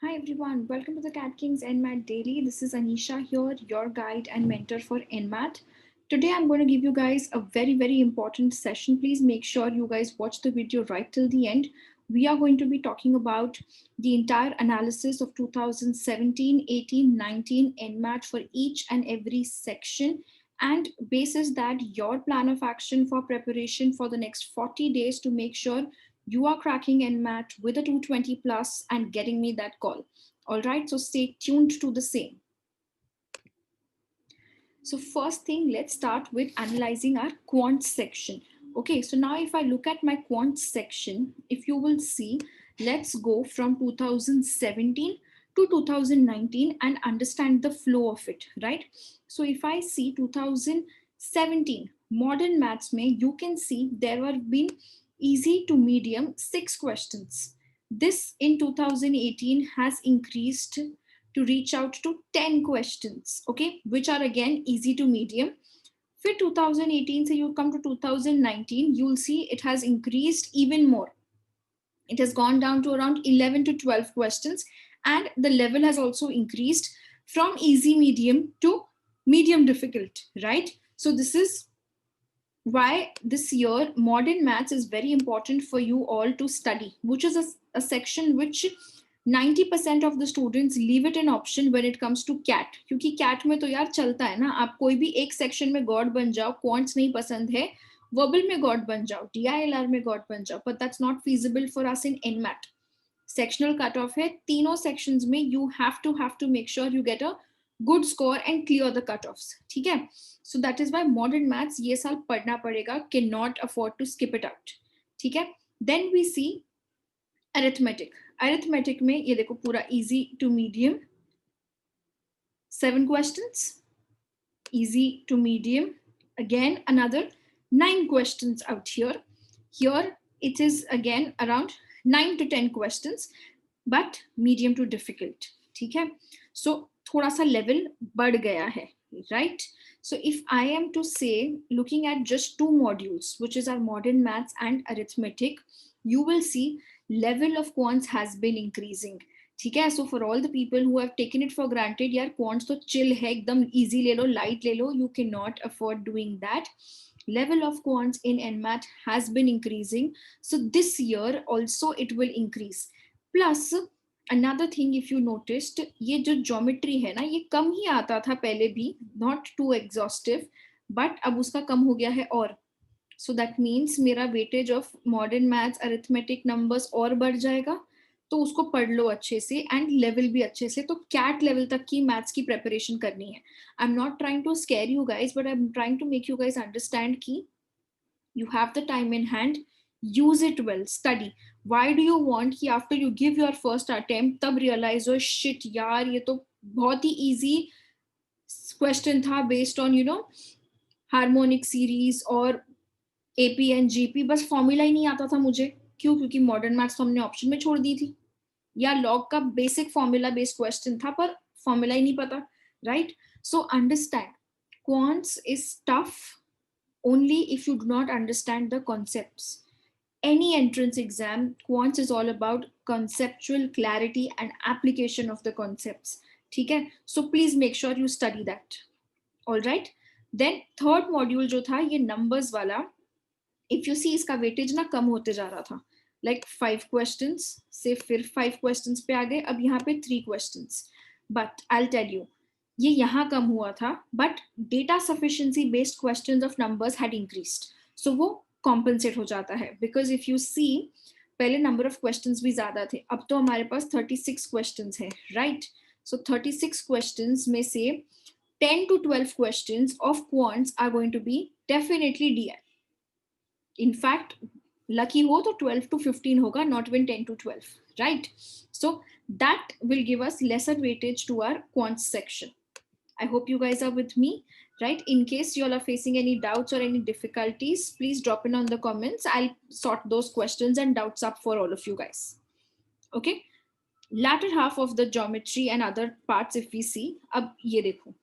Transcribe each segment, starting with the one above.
Hi everyone, welcome to the Cat Kings NMAT Daily. This is Anisha here, your guide and mentor for NMAT. Today I'm going to give you guys a very important session. Please make sure you guys watch the video right till the end. We are going to be talking about the entire analysis of 2017, 18, 19 NMAT for each and every section, and basis that your plan of action for preparation for the next 40 days to make sure you are cracking NMAT with a 220 plus and getting me that call. All right, so stay tuned to the same. So first thing, let's start with analyzing our quant section. Okay, so now if I look at my quant section, if you will see, let's go from 2017 to 2019 and understand the flow of it, right? So if I see 2017 modern maths mein, you can see there have been easy to medium 6 questions. This in 2018 has increased to reach out to 10 questions, okay, which are again easy to medium. For 2018, so you come to 2019, you'll see it has increased even more. It has gone down to around 11 to 12 questions, and the level has also increased from easy medium to medium difficult, right? So this is why this year modern maths is very important for you all to study, which is a section which 90% of the students leave it an option when it comes to cat, क्योंकि cat में तो यार चलता है ना, आप कोई भी एक section में god बन जाओ, quants नहीं पसंद है, verbal में god बन जाओ, DILR में god बन जाओ, but that's not feasible for us in NMAT. Sectional cutoff है, तीनों sections में you have to make sure you get a good score and clear the cutoffs, ठीक है? So that is why modern maths ये साल पढ़ना पड़ेगा, cannot afford to skip it out, ठीक है? Then we see arithmetic. Arithmetic में ये देखो पूरा easy to medium, 7 questions, easy to medium, again another 9 questions out here. Here it is again around 9 to 10 questions, but medium to difficult, ठीक है? So थोड़ा सा level बढ़ गया है, right? So if I am to say, looking at just 2 modules, which is our modern maths and arithmetic, you will see level of quants has been increasing, ठीक है? So for all the people who have taken it for granted, यार quants तो chill है, एकदम easy ले लो, light ले लो, you cannot afford doing that. Level of quants in NMAT has been increasing, so this year also it will increase. Plus another thing, if you noticed, ये जो geometry है ना, ये कम ही आता था पहले भी, not too exhaustive, but अब उसका कम हो गया है और. So that means मेरा weightage of modern maths, arithmetic numbers और बढ़ जाएगा, तो उसको पढ़ लो अच्छे से एंड लेवल भी अच्छे से, तो कैट लेवल तक की मैथ्स की प्रेपरेशन करनी है. I am not trying to scare you guys, but I am trying to make you guys understand कि you have the time in hand, use it well, study. Why do you want कि after you give your first attempt तब realize oh shit यार ये तो बहुत ही easy question था based on harmonic series और AP and GP, बस formula ही नहीं आता था मुझे. क्यों? क्योंकि मॉडर्न मैथ्स तो हमने ऑप्शन में छोड़ दी थी, या लॉग का बेसिक फॉर्मूला बेस्ड क्वेश्चन था पर फॉर्मूला ही नहीं पता, right? So understand, quants is tough only if you do not understand the concepts. Any entrance exam, quants is all about conceptual clarity and application of the concepts, ठीक है? So please make sure you study that. All right. Then third module जो था ये numbers वाला, if you see इसका weightage ना कम होते जा रहा था, like 5 questions से फिर 5 questions पे आ गए, अब यहाँ पे 3 questions. But I'll tell you, ये यहाँ कम हुआ था, but data sufficiency based questions of numbers had increased, so वो compensate हो जाता है. Because if you see, पहले number of questions भी ज्यादा थे, अब तो हमारे पास 36 questions है, right? So 36 questions में से 10 to 12 questions of quants are going to be definitely DI. In fact, lucky ho to 12 to 15 hoga, not even 10 to 12, right? So that will give us lesser weightage to our quants section. I hope you guys are with me, right? In case you all are facing any doubts or any difficulties, please drop in on the comments. I'll sort those questions and doubts up for all of you guys. Okay, latter half of the geometry and other parts, if we see, ab ye dekho,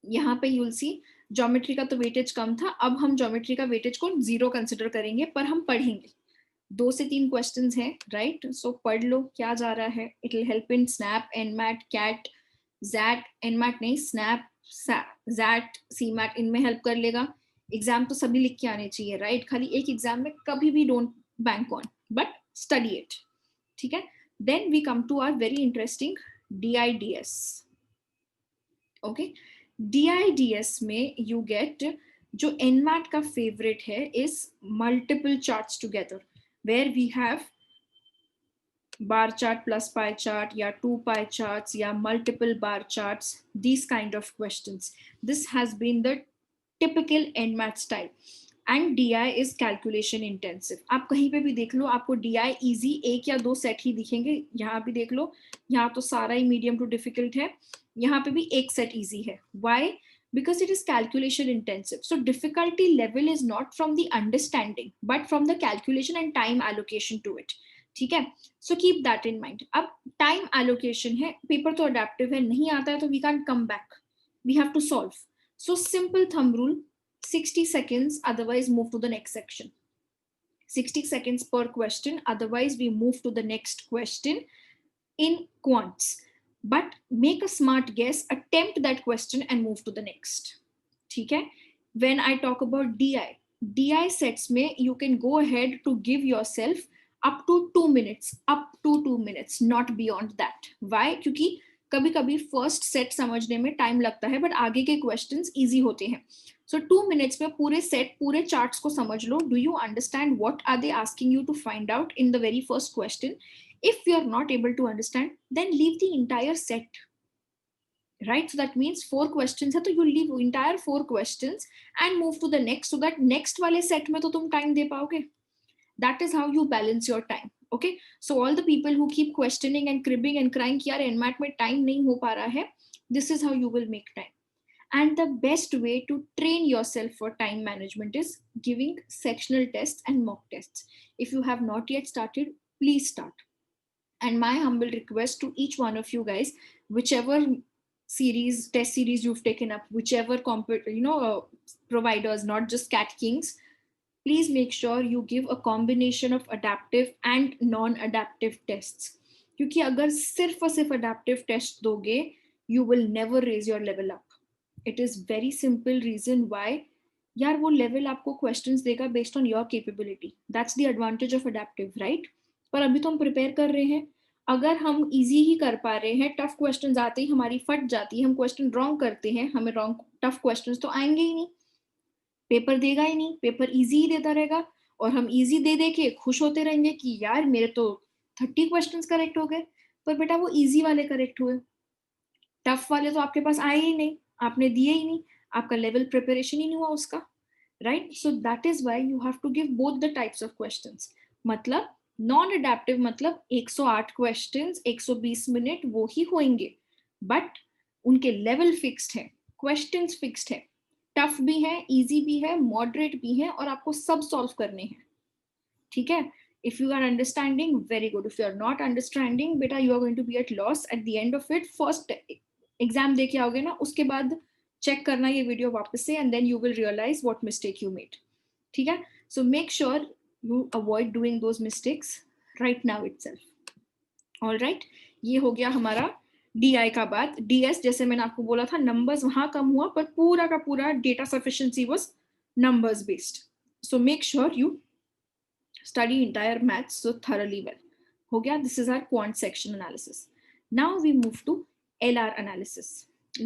यहाँ पे you'll see geometry का तो weightage कम था, अब हम geometry का weightage को 0 consider करेंगे, पर हम पढ़ेंगे. 2 से 3 क्वेश्चंस हैं, राइट? सो पढ़ लो क्या जा रहा है. It will help in SNAP, NMAT, CAT, XAT, NMAT नहीं, स्नैप, जैट, सीमैट, इनमें हेल्प कर लेगा. एग्जाम तो सभी लिख के आने चाहिए, राइट? खाली एक एग्जाम में कभी भी don't bank on, but study it. ठीक है. Then we come to our very interesting DIDS. Okay, DIDS में यू गेट, जो एनमैट का फेवरेट है, is multiple charts together, where we have bar chart plus pie chart, या 2 pie charts, या multiple bar charts, these kind of questions. This has been the typical NMAT style. And DI is calculation intensive. आप कहीं पे भी देख लो, आपको DI easy 1 या 2 set ही दिखेंगे. यहाँ भी देख लो, यहाँ तो सारा ही मीडियम टू डिफिकल्ट है, यहाँ पे भी 1 सेट easy है. Why? Because it is calculation intensive. So difficulty level is not from the understanding, but from the calculation and time allocation to it. ठीक है. So keep that in mind. अब time allocation है, paper तो adaptive है, नहीं आता है तो we can come back, we have to solve. So simple thumb rule, 60 seconds, otherwise move to the next section. 60 seconds per question, otherwise we move to the next question in quants. But make a smart guess, attempt that question and move to the next. ठीक है. When I talk about DI sets में you can go ahead to give yourself up to 2 minutes, not beyond that. Why? क्योंकि कभी कभी first set समझने में time लगता है, बट आगे के क्वेश्चंस इजी होते हैं. सो 2 minutes में पूरे सेट, पूरे चार्ट्स को समझ लो. Do you understand what are they asking you to find out in the very first question? If you are not able to understand, then leave the entire set, right? So that means 4 questions hai, to you leave entire 4 questions and move to the next, so that next wale set mein to tum time de paoge. That is how you balance your time. Okay, so all the people who keep questioning and cribbing and crying ki yaar NMAT mein time nahi ho pa raha hai, this is how you will make time. And the best way to train yourself for time management is giving sectional tests and mock tests. If you have not yet started, please start. And my humble request to each one of you guys, whichever test series you've taken up, whichever providers, not just Cat Kings, please make sure you give a combination of adaptive and non-adaptive tests. क्योंकि अगर सिर्फ और सिर्फ adaptive test दोगे, you will never raise your level up. It is very simple reason why. यार वो level आपको questions देगा based on your capability. That's the advantage of adaptive, right? पर अभी तो हम prepare कर रहे हैं. अगर हम easy ही कर पा रहे हैं, tough questions आते ही हमारी फट जाती है, हम question wrong करते हैं, हमें wrong tough questions तो आएंगे ही नहीं. पेपर देगा ही नहीं, पेपर इजी ही देता रहेगा, और हम इजी दे दे के खुश होते रहेंगे कि यार मेरे तो 30 क्वेश्चंस करेक्ट हो गए. पर बेटा वो इजी वाले करेक्ट हुए, टफ वाले तो आपके पास आए ही नहीं, आपने दिए ही नहीं, आपका लेवल प्रिपरेशन ही नहीं हुआ उसका, right? So that is why you have to give both the types of questions. मतलब नॉन अडेप्टिव मतलब 108 क्वेश्चंस 120 मिनट वो ही होंगे, बट उनके लेवल फिक्स्ड है, क्वेश्चंस फिक्स्ड है, टफ भी है, इजी भी है, मॉडरेट भी है, और आपको सब सॉल्व करने हैं. ठीक है. If you are understanding, very good. If you are not understanding, बेटा you are going to be at loss at the end of it. First exam देके आओगे ना, उसके बाद चेक करना ये वीडियो वापस से, and then you will realise what mistake you made. ठीक है. So make sure you avoid doing those mistakes right now itself. Alright, ये हो गया हमारा DI का बात. DS जैसे मैंने आपको बोला था, नंबर्स वहां कम हुआ, पर पूरा का पूरा data sufficiency was numbers based. So make sure you study entire maths so thoroughly well. हो गया. This is our quant section analysis. Now we move to LR analysis.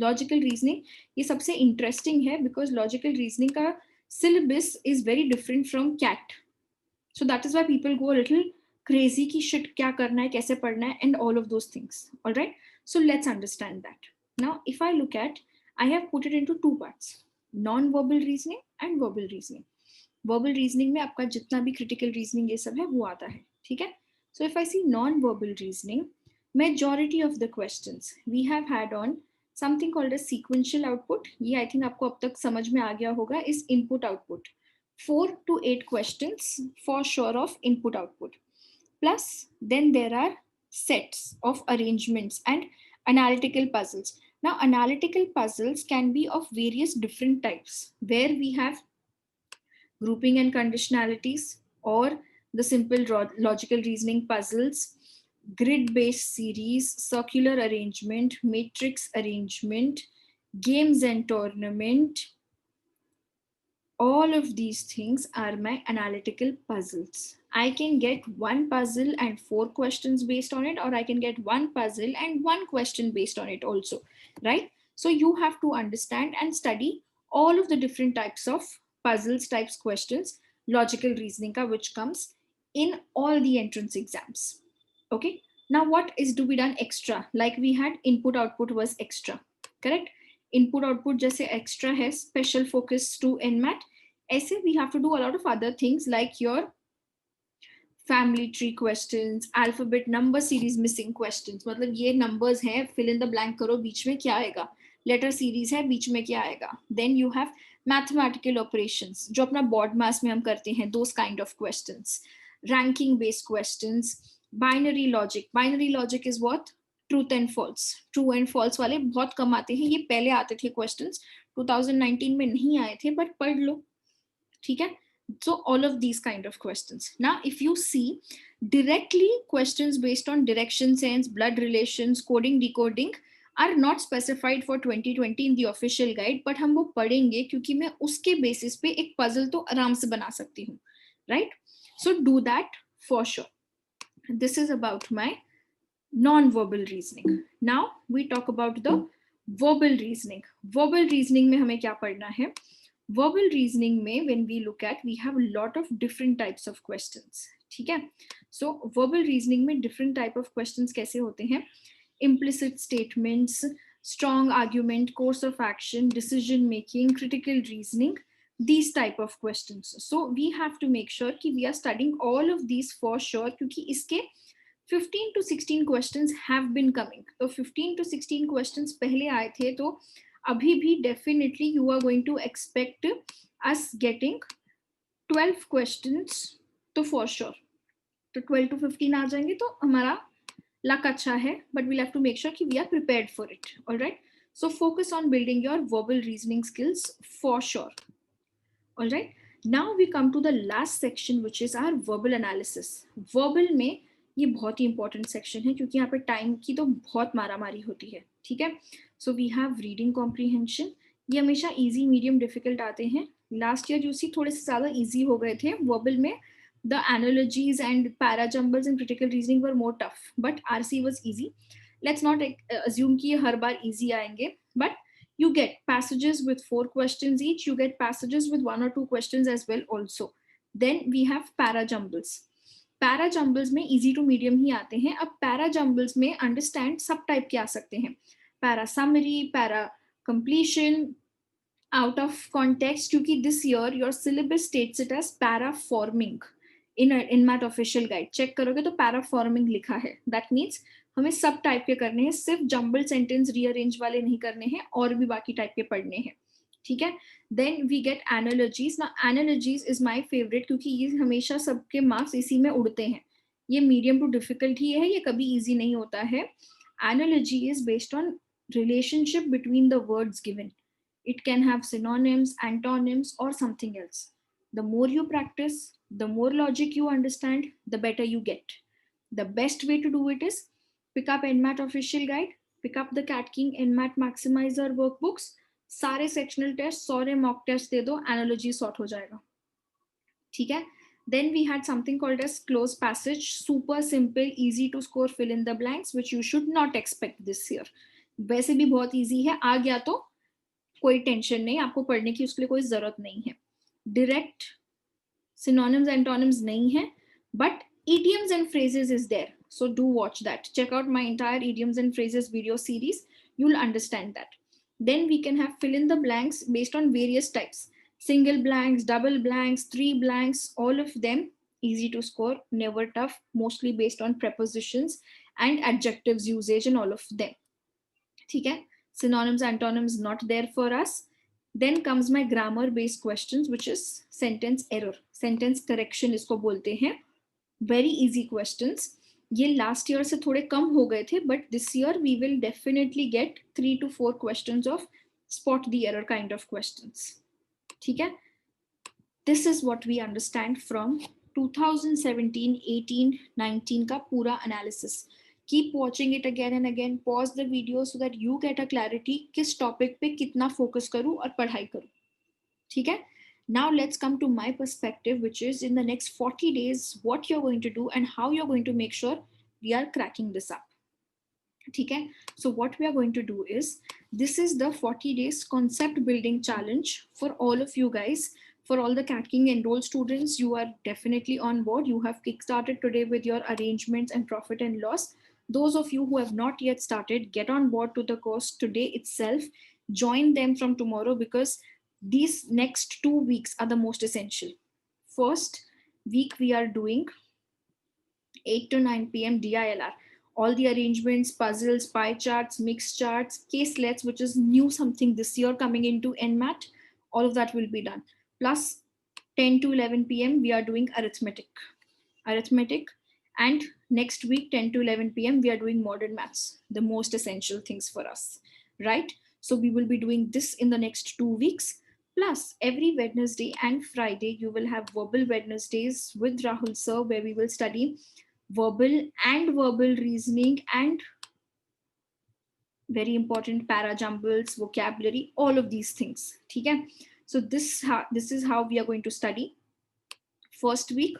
Logical reasoning ये सबसे interesting है, because logical reasoning का syllabus is very different from CAT. So that is why people go a little crazy कि shit क्या करना है, कैसे पढ़ना है, and all of those things. All right. So let's understand that. Now, if I look at, I have put it into 2 parts, non-verbal reasoning and verbal reasoning. Verbal reasoning में आपका जितना भी critical reasoning ये सब है वो आता है. ठीक है. So if I see non-verbal reasoning, majority of the questions we have had on something called a sequential output. ये I think आपको अब तक समझ में आ गया होगा, is input output. 4 to 8 questions for sure of input output. Plus then there are sets of arrangements and analytical puzzles. Now analytical puzzles can be of various different types, where we have grouping and conditionalities, or the simple logical reasoning puzzles, grid-based series, circular arrangement, matrix arrangement, games and tournament. All of these things are my analytical puzzles. I can get one puzzle and 4 questions based on it, or I can get one puzzle and 1 question based on it also, right? So you have to understand and study all of the different types of puzzles, types, questions, logical reasoning ka, which comes in all the entrance exams. Okay. Now what is to be done extra? Like we had input output was extra, correct? Input output जैसे extra है, special focus to NMAT. ऐसे we have to do a lot of other things like your family tree questions, alphabet number series missing questions. मतलब ये numbers हैं, fill in the blank करो, बीच में क्या आएगा? Letter series है, बीच में क्या आएगा? Then you have mathematical operations, जो अपना board mass में हम करते हैं, those kind of questions. Ranking based questions, binary logic. Binary logic is what? Truth and false. True and false वाले बहुत कम आते हैं, ये पहले आते थे क्वेश्चंस, 2019 में नहीं आए थे, बट पढ़ लो, ठीक है? So all of these kind of questions. Now if you see directly questions based on direction sense, blood relations, coding decoding are not specified for 2020 in the official guide, but हम वो पढ़ेंगे क्योंकि मैं उसके basis पे एक puzzle तो आराम से बना सकती हूँ, right? So do that for sure. This is about my non-verbal reasoning. Now we talk about the verbal reasoning. Verbal reasoning में हमें क्या पढ़ना है? Verbal reasoning में when we look at, we have a lot of different types of questions. ठीक है? So verbal reasoning में different type of questions कैसे होते हैं? Implicit statements, strong argument, course of action, decision making, critical reasoning, these type of questions. So we have to make sure कि we are studying all of these for sure, क्योंकि इसके 15 to 16 questions have been coming. तो 15 to 16 questions पहले आए थे, तो अभी भी definitely you are going to expect us getting 12 questions तो for sure. तो 12 to 15 आ जाएंगे तो हमारा luck अच्छा है, but we'll have to make sure कि we are prepared for it. All right. So focus on building your verbal reasoning skills for sure. All right. Now we come to the last section, which is our verbal analysis. Verbal में ये बहुत ही important section है क्योंकि यहाँ पे time की तो बहुत मारामारी होती है, ठीक है? So we have reading comprehension. ये हमेशा इजी, मीडियम, डिफिकल्ट आते हैं. लास्ट ईयर यूसी थोड़े से ज्यादा इजी हो गए थे वर्बल में. The analogies and parajumbles and critical reasoning were more tough, but RC was easy. Let's not assume कि ये हर बार इजी आएंगे, but you get passages with 4 questions each. You get passages with 1 or 2 questions as well also. Then we have parajumbles. Parajumbles में easy to medium ही आते हैं. अब parajumbles में understand सब type के आ सकते हैं. Para summary, para completion, out of context, क्योंकि this year your syllabus states it as para forming. in MAT official guide check करोगे तो para forming लिखा है. That means हमें सब टाइप के करने हैं, सिर्फ जंबल सेंटेंस रीअरेंज वाले नहीं करने हैं, और भी बाकी टाइप के पढ़ने हैं, ठीक है? Then we get analogies. ना एनालॉजीज इज माय फेवरेट क्योंकि ये हमेशा सबके मार्क्स इसी में उड़ते हैं. ये मीडियम टू डिफिकल्ट ही है, ये कभी इजी नहीं होता है. Analogy is based on relationship between the words given. It can have synonyms, antonyms और something else. The more you practise, the more logic you understand, the better you get. The best way to do it is pick up NMAT official guide, pick up the Cat King NMAT maximizer workbooks, सारे sectional tests, सारे mock tests दे दो, analogy sort हो जाएगा, ठीक है? Then we had something called as close passage, super simple, easy to score fill in the blanks, which you should not expect this year. वैसे भी बहुत easy है, आ गया तो कोई टेंशन नहीं, आपको पढ़ने की उसके लिए कोई जरूरत नहीं है. Direct synonyms, antonyms नहीं है, but idioms and phrases is there. So do watch that. Check out my entire idioms and phrases video series. You'll understand that. Then we can have fill in the blanks based on various types. Single blanks, double blanks, 3 blanks, all of them easy to score, never tough, mostly based on prepositions and adjectives usage and all of them. ठीक है? Synonyms, antonyms not there for us. Then comes my grammar based questions, which is sentence error, sentence correction इसको बोलते हैं. Very easy questions. ये last year से थोड़े कम हो गए थे, but this year we will definitely get 3 to 4 questions of spot the error kind of questions. ठीक है? This is what we understand from 2017, 18, 19 का पूरा analysis. Keep watching it again and again. Pause the video so that you get a clarity किस topic पे कितना focus करूँ और पढ़ाई करूँ. ठीक है? Now let's come to my perspective, which is in the next 40 days, what you're going to do and how you're going to make sure we are cracking this up. Okay, so what we are going to do is, this is the 40 days concept building challenge for all of you guys. For all the CAT King enrolled students, you are definitely on board. You have kickstarted today with your arrangements and profit and loss. Those of you who have not yet started, get on board to the course today itself. Join them from tomorrow, because these next 2 weeks are the most essential. First week we are doing 8 to 9 p.m. DILR. All the arrangements, puzzles, pie charts, mixed charts, caselets, which is new something this year coming into NMAT, all of that will be done. Plus 10 to 11 p.m. we are doing arithmetic. And next week 10 to 11 p.m. we are doing modern maths, the most essential things for us, right? So we will be doing this in the next 2 weeks. Plus, every Wednesday and Friday, you will have verbal Wednesdays with Rahul sir, where we will study verbal reasoning and very important para jumbles, vocabulary, all of these things. Okay? So this is how we are going to study. First week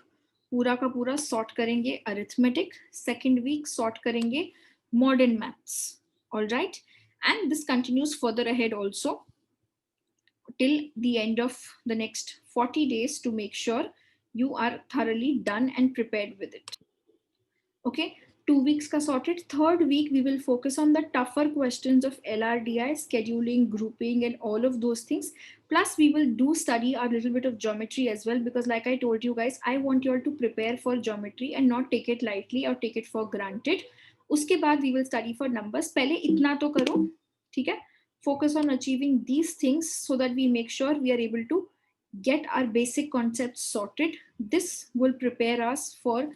पूरा का पूरा sort करेंगे arithmetic. Second week sort करेंगे modern maths. All right? And this continues further ahead also till the end of the next 40 days to make sure you are thoroughly done and prepared with it. Okay, 2 weeks ka sorted. Third week we will focus on the tougher questions of LRDI, scheduling, grouping, and all of those things. Plus we will do study a little bit of geometry as well, because like I told you guys, I want you all to prepare for geometry and not take it lightly or take it for granted. Uske baad we will study for numbers. Pehle itna to karo, theek hai? Focus on achieving these things so that we make sure we are able to get our basic concepts sorted. This will prepare us for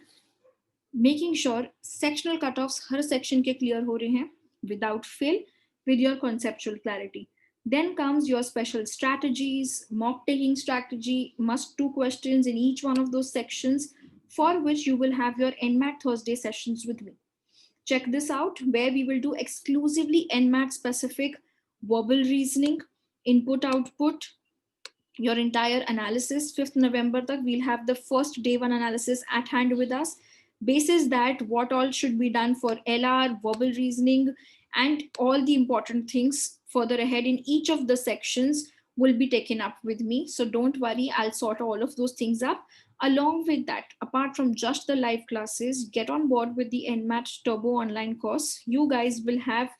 making sure sectional cutoffs her section के clear हो रहे हैं without fail, with your conceptual clarity. Then comes your special strategies, mock taking strategy, must do questions in each one of those sections, for which you will have your NMAT Thursday sessions with me. Check this out, where we will do exclusively NMAT specific verbal reasoning, input output, your entire analysis. 5th November tak we'll have the first day one analysis at hand with us. Basis that what all should be done for LR, verbal reasoning, and all the important things further ahead in each of the sections will be taken up with me. So don't worry, I'll sort all of those things up. Along with that, apart from just the live classes, get on board with the NMAT Turbo online course. You guys will have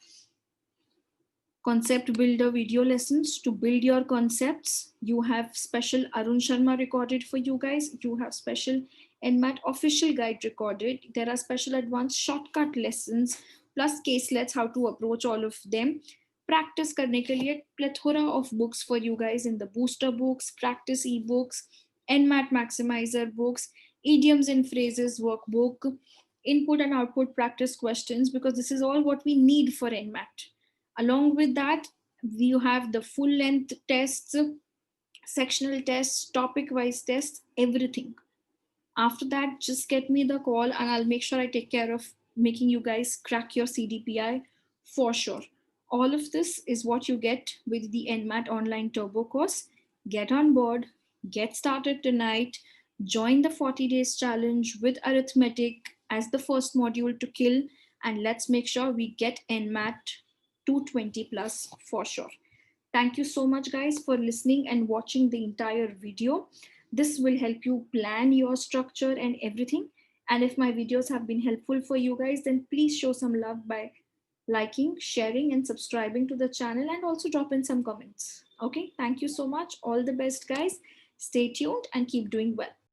concept builder video lessons to build your concepts. You have special Arun Sharma recorded for you guys. You have special NMAT official guide recorded. There are special advanced shortcut lessons plus caselets, how to approach all of them. Practice करने के लिए plethora of books for you guys in the booster books, practice ebooks, NMAT maximizer books, idioms and phrases workbook, input and output practice questions, because this is all what we need for NMAT. Along with that, you have the full length tests, sectional tests, topic wise tests, everything. After that, just get me the call and I'll make sure I take care of making you guys crack your CDPI for sure. All of this is what you get with the NMAT online turbo course. Get on board, get started tonight, join the 40 days challenge with arithmetic as the first module to kill, and let's make sure we get NMAT 220 plus for sure. Thank you so much guys for listening and watching the entire video. This will help you plan your structure and everything. And if my videos have been helpful for you guys, then please show some love by liking, sharing, and subscribing to the channel, and also drop in some comments. Okay, thank you so much. All the best, guys. Stay tuned and keep doing well.